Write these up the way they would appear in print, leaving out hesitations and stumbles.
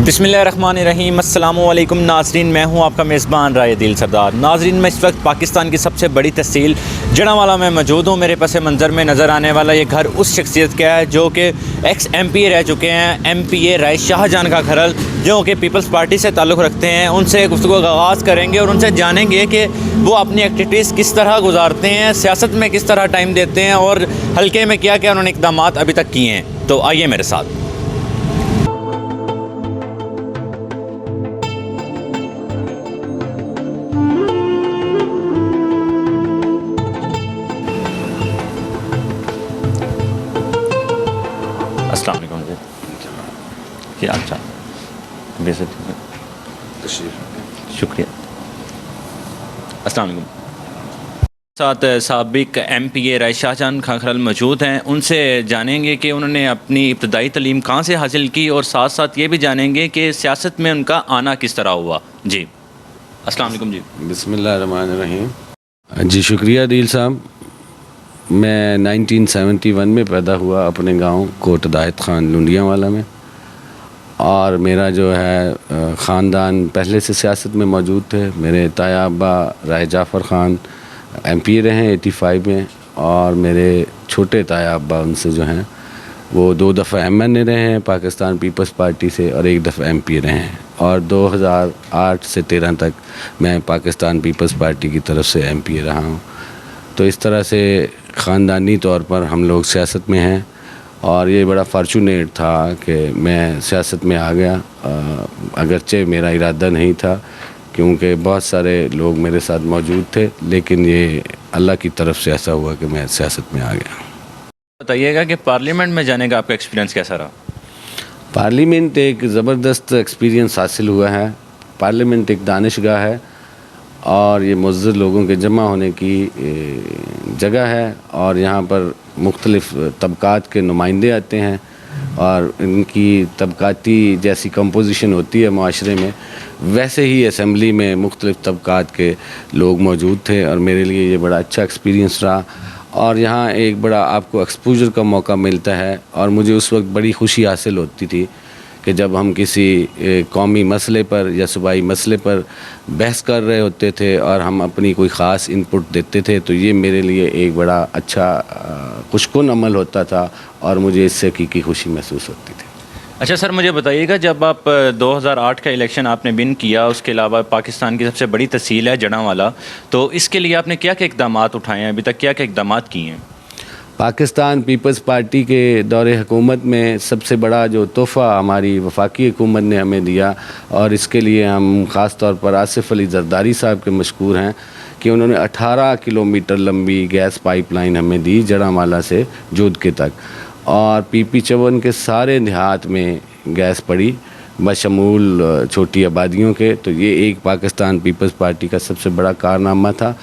بسم اللہ الرحمن الرحیم۔ السلام علیکم ناظرین، میں ہوں آپ کا میزبان رائے دل سردار۔ ناظرین، میں اس وقت پاکستان کی سب سے بڑی تحصیل جڑانوالا میں موجود ہوں۔ میرے پس منظر میں نظر آنے والا یہ گھر اس شخصیت کا ہے جو کہ ایکس ایم پی اے رہ چکے ہیں، ایم پی اے رائے شاہ جان کا گھر، جو کہ پیپلز پارٹی سے تعلق رکھتے ہیں۔ ان سے گفتگو کا آغاز کریں گے اور ان سے جانیں گے کہ وہ اپنی ایکٹیویٹیز کس طرح گزارتے ہیں، سیاست میں کس طرح ٹائم دیتے ہیں اور حلقے میں کیا کیا انہوں نے اقدامات ابھی تک کیے ہیں۔ تو آئیے میرے ساتھ۔ السلام علیکم جی، کیا حال چال؟ شکریہ۔ السلام علیکم۔ ساتھ سابق ایم پی اے رائے شاہ جان کھاکھرل موجود ہیں، ان سے جانیں گے کہ انہوں نے اپنی ابتدائی تعلیم کہاں سے حاصل کی اور ساتھ ساتھ یہ بھی جانیں گے کہ سیاست میں ان کا آنا کس طرح ہوا۔ جی السلام علیکم جی۔ بسم اللہ الرحمن الرحیم۔ جی شکریہ دل صاحب۔ میں 1971 میں پیدا ہوا اپنے گاؤں کوٹ ہدایت خان لنڈیاں والا میں، اور میرا جو ہے خاندان پہلے سے سیاست میں موجود تھے۔ میرے تایا ابا رائے جعفر خان ایم پی اے رہے ہیں 85 میں، اور میرے چھوٹے تایا ابا ان سے جو ہیں وہ 2 دفعہ ایم این اے رہے ہیں پاکستان پیپلز پارٹی سے، اور 1 دفعہ ایم پی اے رہے ہیں، اور 2008 سے 13 تک میں پاکستان پیپلز پارٹی کی طرف سے ایم پی اے رہا ہوں۔ تو اس طرح سے خاندانی طور پر ہم لوگ سیاست میں ہیں، اور یہ بڑا فارچونیٹ تھا کہ میں سیاست میں آ گیا، اگرچہ میرا ارادہ نہیں تھا کیونکہ بہت سارے لوگ میرے ساتھ موجود تھے، لیکن یہ اللہ کی طرف سے ایسا ہوا کہ میں سیاست میں آ گیا۔ بتائیے گا کہ پارلیمنٹ میں جانے کا آپ کا ایکسپیرینس کیسا رہا؟ پارلیمنٹ ایک زبردست ایکسپیرینس حاصل ہوا ہے۔ پارلیمنٹ ایک دانشگاہ ہے اور یہ معزز لوگوں کے جمع ہونے کی جگہ ہے، اور یہاں پر مختلف طبقات کے نمائندے آتے ہیں، اور ان کی طبقاتی جیسی کمپوزیشن ہوتی ہے معاشرے میں، ویسے ہی اسمبلی میں مختلف طبقات کے لوگ موجود تھے، اور میرے لیے یہ بڑا اچھا ایکسپیرینس رہا، اور یہاں ایک بڑا آپ کو ایکسپوجر کا موقع ملتا ہے۔ اور مجھے اس وقت بڑی خوشی حاصل ہوتی تھی کہ جب ہم کسی قومی مسئلے پر یا صوبائی مسئلے پر بحث کر رہے ہوتے تھے اور ہم اپنی کوئی خاص انپٹ دیتے تھے، تو یہ میرے لیے ایک بڑا اچھا خوشکن عمل ہوتا تھا، اور مجھے اس سے حقیقی خوشی محسوس ہوتی تھی۔ اچھا سر، مجھے بتائیے گا، جب آپ 2008 کا الیکشن آپ نے ون کیا، اس کے علاوہ پاکستان کی سب سے بڑی تحصیل ہے جڑانوالا، تو اس کے لیے آپ نے کیا کیا اقدامات اٹھائے ہیں، ابھی تک کیا کیا اقدامات کیے ہیں؟ پاکستان پیپلز پارٹی کے دور حکومت میں سب سے بڑا جو تحفہ ہماری وفاقی حکومت نے ہمیں دیا، اور اس کے لیے ہم خاص طور پر آصف علی زرداری صاحب کے مشکور ہیں کہ انہوں نے 18 کلومیٹر لمبی گیس پائپ لائن ہمیں دی جڑانوالا سے جود کے تک، اور پی پی 54 کے سارے دیہات میں گیس پڑی بشمول چھوٹی آبادیوں کے۔ تو یہ ایک پاکستان پیپلز پارٹی کا سب سے بڑا کارنامہ تھا۔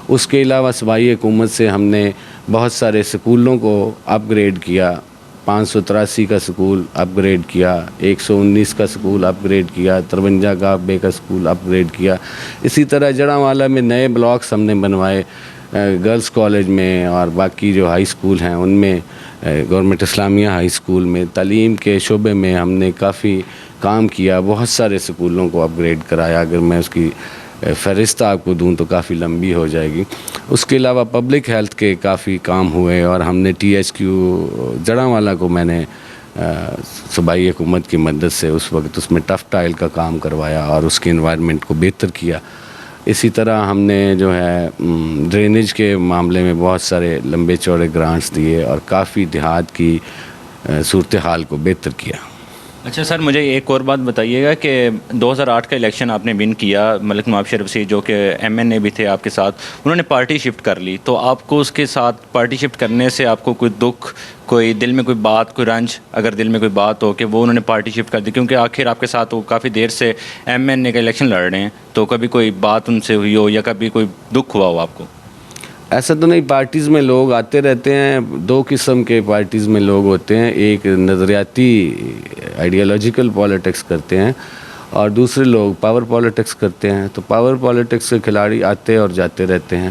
اس کے علاوہ صوبائی حکومت سے ہم نے بہت سارے سکولوں کو اپ گریڈ کیا، 583 کا سکول اپ گریڈ کیا، 119 کا سکول اپ گریڈ کیا، 53 کا بے کا سکول اپ گریڈ کیا۔ اسی طرح جڑانوالا میں نئے بلاکس ہم نے بنوائے، گرلز کالج میں اور باقی جو ہائی سکول ہیں ان میں، گورنمنٹ اسلامیہ ہائی سکول میں تعلیم کے شعبے میں ہم نے کافی کام کیا، بہت سارے سکولوں کو اپ گریڈ کرایا۔ اگر میں اس کی فہرست آپ کو دوں تو کافی لمبی ہو جائے گی۔ اس کے علاوہ پبلک ہیلتھ کے کافی کام ہوئے، اور ہم نے ٹی ایچ کیو جڑانوالا کو میں نے صوبائی حکومت کی مدد سے اس وقت اس میں ٹف ٹائل کا کام کروایا اور اس کے انوائرمنٹ کو بہتر کیا۔ اسی طرح ہم نے جو ہے ڈرینیج کے معاملے میں بہت سارے لمبے چوڑے گرانٹس دیے، اور کافی دیہات کی صورتحال کو بہتر کیا۔ اچھا سر، مجھے ایک اور بات بتائیے گا کہ 2008 کا الیکشن آپ نے ون کیا، ملک نواب شریف سے جو کہ ایم این اے بھی تھے آپ کے ساتھ، انہوں نے پارٹی شفٹ کر لی، تو آپ کو اس کے ساتھ پارٹی شفٹ کرنے سے آپ کو کوئی دکھ، کوئی دل میں کوئی بات، کوئی رنج، اگر دل میں کوئی بات ہو کہ وہ انہوں نے پارٹی شفٹ کر دی، کیونکہ آخر آپ کے ساتھ وہ کافی دیر سے ایم این اے کا الیکشن لڑ رہے ہیں، تو کبھی کوئی بات ان سے ہوئی ہو یا کبھی کوئی دکھ ہوا ہو آپ کو؟ ایسا تو نہیں، پارٹیز میں لوگ آتے رہتے ہیں۔ 2 قسم کے پارٹیز میں لوگ ہوتے ہیں، ایک نظریاتی آئیڈیالوجیکل پالیٹکس کرتے ہیں، اور دوسرے لوگ پاور پالیٹکس کرتے ہیں۔ تو پاور پالیٹکس کے کھلاڑی آتے اور جاتے رہتے ہیں۔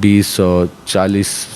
2040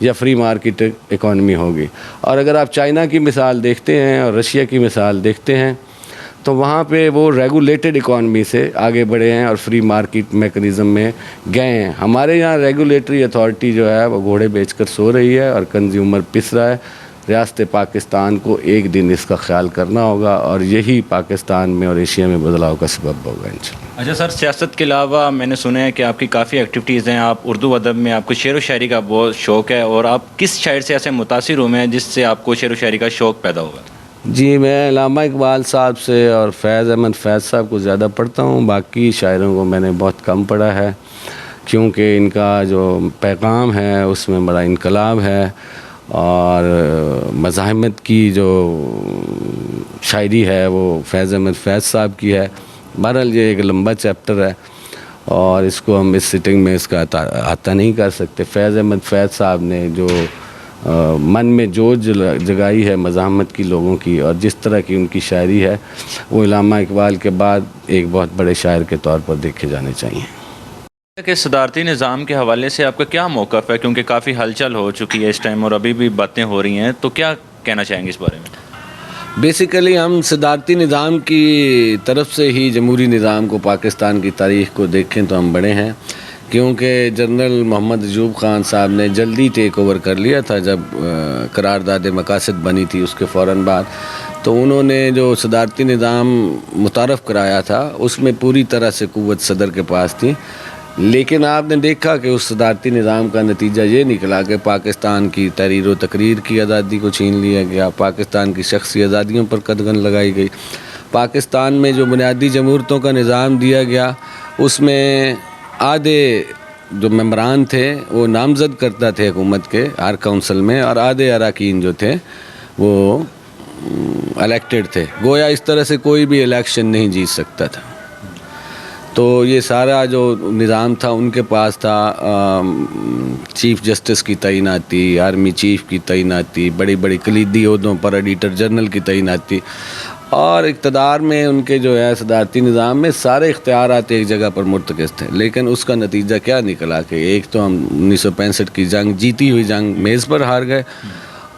یا فری مارکیٹ اکانومی ہوگی. اور اگر آپ چائنا کی مثال دیکھتے ہیں اور رشیا کی مثال دیکھتے ہیں تو وہاں پہ وہ ریگولیٹڈ اکانومی سے آگے بڑھے ہیں اور فری مارکیٹ میکنزم میں گئے ہیں. ہمارے یہاں ریگولیٹری اتھارٹی جو ہے وہ گھوڑے بیچ کر سو رہی ہے اور کنزیومر پس رہا ہے. ریاست پاکستان کو ایک دن اس کا خیال کرنا ہوگا اور یہی پاکستان میں اور ایشیا میں بدلاؤ کا سبب ہوگا انشاءاللہ. اچھا سر، سیاست کے علاوہ میں نے سنا ہے کہ آپ کی کافی ایکٹیویٹیز ہیں. آپ اردو ادب میں آپ کو شعر و شاعری کا بہت شوق ہے، اور آپ کس شاعر سے ایسے متاثر ہوئے ہیں جس سے آپ کو شعر و شاعری کا شوق پیدا ہوا؟ جی میں علامہ اقبال صاحب سے اور فیض احمد فیض صاحب کو زیادہ پڑھتا ہوں. باقی شاعروں کو میں نے بہت کم پڑھا ہے کیونکہ ان کا جو پیغام ہے اس میں بڑا انقلاب ہے، اور مزاحمت کی جو شاعری ہے وہ فیض احمد فیض صاحب کی ہے. بہرحال یہ ایک لمبا چیپٹر ہے اور اس کو ہم اس سٹنگ میں اس کا احاطہ نہیں کر سکتے. فیض احمد فیض صاحب نے جو من میں جوش جگائی ہے مزاحمت کی لوگوں کی، اور جس طرح کی ان کی شاعری ہے، وہ علامہ اقبال کے بعد ایک بہت بڑے شاعر کے طور پر دیکھے جانے چاہیے. کہ صدارتی نظام کے حوالے سے آپ کا کیا موقف ہے؟ کیونکہ کافی ہلچل ہو چکی ہے اس ٹائم اور ابھی بھی باتیں ہو رہی ہیں، تو کیا کہنا چاہیں گے اس بارے میں؟ بیسیکلی ہم صدارتی نظام کی طرف سے ہی جمہوری نظام کو، پاکستان کی تاریخ کو دیکھیں تو ہم بڑے ہیں، کیونکہ جنرل محمد ایوب خان صاحب نے جلدی ٹیک اوور کر لیا تھا جب قرارداد مقاصد بنی تھی اس کے فوراً بعد. تو انہوں نے جو صدارتی نظام متعارف کرایا تھا اس میں پوری طرح سے قوت صدر کے پاس تھی. لیکن آپ نے دیکھا کہ اس صدارتی نظام کا نتیجہ یہ نکلا کہ پاکستان کی تحریر و تقریر کی آزادی کو چھین لیا گیا، پاکستان کی شخصی آزادیوں پر قدغن لگائی گئی. پاکستان میں جو بنیادی جمہوریتوں کا نظام دیا گیا اس میں آدھے جو ممبران تھے وہ نامزد کرتا تھے حکومت کے ہر کونسل میں، اور آدھے اراکین جو تھے وہ الیکٹڈ تھے. گویا اس طرح سے کوئی بھی الیکشن نہیں جیت سکتا تھا. تو یہ سارا جو نظام تھا ان کے پاس تھا. چیف جسٹس کی تعیناتی، آرمی چیف کی تعیناتی، بڑی بڑی کلیدی عہدوں پر ایڈیٹر جنرل کی تعیناتی، اور اقتدار میں ان کے جو ہے صدارتی نظام میں سارے اختیارات ایک جگہ پر مرتکز تھے. لیکن اس کا نتیجہ کیا نکلا کہ ایک تو ہم 1965 کی جنگ، جیتی ہوئی جنگ میز پر ہار گئے،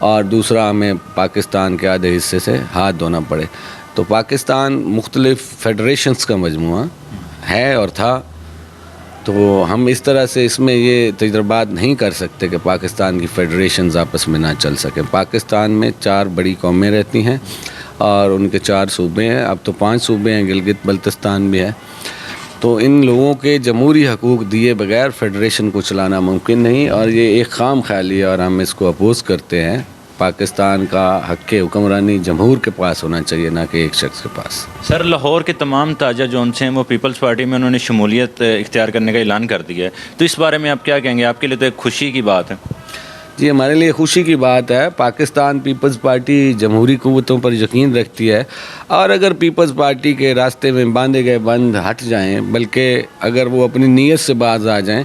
اور دوسرا ہمیں پاکستان کے آدھے حصے سے ہاتھ دھونا پڑے. تو پاکستان مختلف فیڈریشنز کا مجموعہ ہے اور تھا. تو ہم اس طرح سے اس میں یہ تجربات نہیں کر سکتے کہ پاکستان کی فیڈریشنز آپس میں نہ چل سکیں. پاکستان میں 4 بڑی قومیں رہتی ہیں اور ان کے 4 صوبے ہیں، اب تو 5 صوبے ہیں، گلگت بلتستان بھی ہے. تو ان لوگوں کے جمہوری حقوق دیے بغیر فیڈریشن کو چلانا ممکن نہیں، اور یہ ایک خام خیالی ہے اور ہم اس کو اپوز کرتے ہیں. پاکستان کا حق حکمرانی جمہور کے پاس ہونا چاہیے، نہ کہ ایک شخص کے پاس. سر، لاہور کے تمام تاجر جو ان سے ہیں وہ پیپلز پارٹی میں انہوں نے شمولیت اختیار کرنے کا اعلان کر دیا ہے، تو اس بارے میں آپ کیا کہیں گے؟ آپ کے لیے تو ایک خوشی کی بات ہے. جی ہمارے لیے خوشی کی بات ہے. پاکستان پیپلز پارٹی جمہوری قوتوں پر یقین رکھتی ہے، اور اگر پیپلز پارٹی کے راستے میں باندھے گئے بند ہٹ جائیں، بلکہ اگر وہ اپنی نیت سے باز آ جائیں،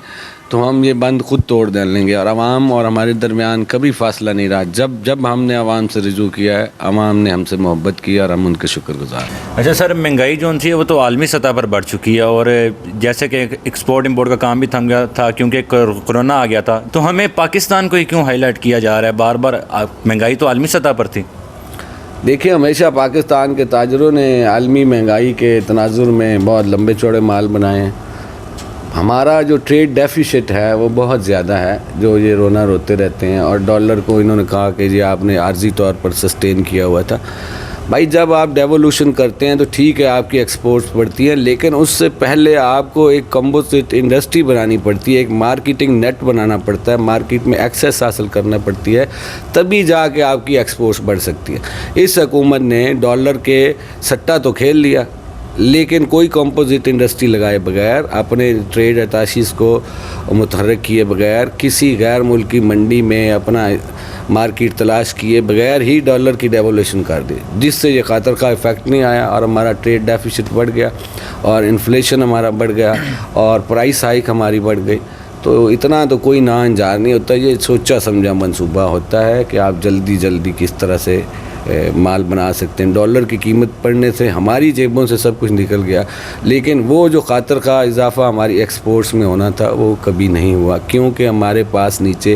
تو ہم یہ بند خود توڑ لیں گے. اور عوام اور ہمارے درمیان کبھی فاصلہ نہیں رہا. جب ہم نے عوام سے رجوع کیا ہے، عوام نے ہم سے محبت کی اور ہم ان کے شکر گزار ہیں. اچھا سر، مہنگائی جو تھی وہ تو عالمی سطح پر بڑھ چکی ہے، اور جیسے کہ ایکسپورٹ امپورٹ کا کام بھی تھم گیا تھا کیونکہ کورونا آ گیا تھا، تو ہمیں پاکستان کو ہی کیوں ہائی لائٹ کیا جا رہا ہے بار بار؟ مہنگائی تو عالمی سطح پر تھی. دیکھیں، ہمیشہ پاکستان کے تاجروں نے عالمی مہنگائی کے تناظر میں بہت لمبے چوڑے مال بنائے ہیں. ہمارا جو ٹریڈ ڈیفیسٹ ہے وہ بہت زیادہ ہے، جو یہ رونا روتے رہتے ہیں. اور ڈالر کو انہوں نے کہا کہ جی آپ نے عارضی طور پر سسٹین کیا ہوا تھا. بھائی جب آپ ڈیولوشن کرتے ہیں تو ٹھیک ہے آپ کی ایکسپورٹس بڑھتی ہیں، لیکن اس سے پہلے آپ کو ایک کمپوزٹ انڈسٹری بنانی پڑتی ہے، ایک مارکیٹنگ نیٹ بنانا پڑتا ہے، مارکیٹ میں ایکسیس حاصل کرنا پڑتی ہے، تبھی جا کے آپ کی ایکسپورٹس بڑھ سکتی ہے. اس حکومت نے ڈالر کے سٹہ تو کھیل لیا، لیکن کوئی کمپوزٹ انڈسٹری لگائے بغیر، اپنے ٹریڈ اتاشیز کو متحرک کیے بغیر، کسی غیر ملکی منڈی میں اپنا مارکیٹ تلاش کیے بغیر ہی ڈالر کی ڈیولیوشن کر دی، جس سے یہ خاطر خواہ ایفیکٹ نہیں آیا اور ہمارا ٹریڈ ڈیفیسٹ بڑھ گیا اور انفلیشن ہمارا بڑھ گیا اور پرائس ہائیک ہماری بڑھ گئی. تو اتنا تو کوئی نا انجار نہیں ہوتا، یہ سوچا سمجھا منصوبہ ہوتا ہے کہ آپ جلدی کس طرح سے مال بنا سکتے ہیں. ڈالر کی قیمت بڑھنے سے ہماری جیبوں سے سب کچھ نکل گیا، لیکن وہ جو خاطر خواہ اضافہ ہماری ایکسپورٹس میں ہونا تھا وہ کبھی نہیں ہوا، کیونکہ ہمارے پاس نیچے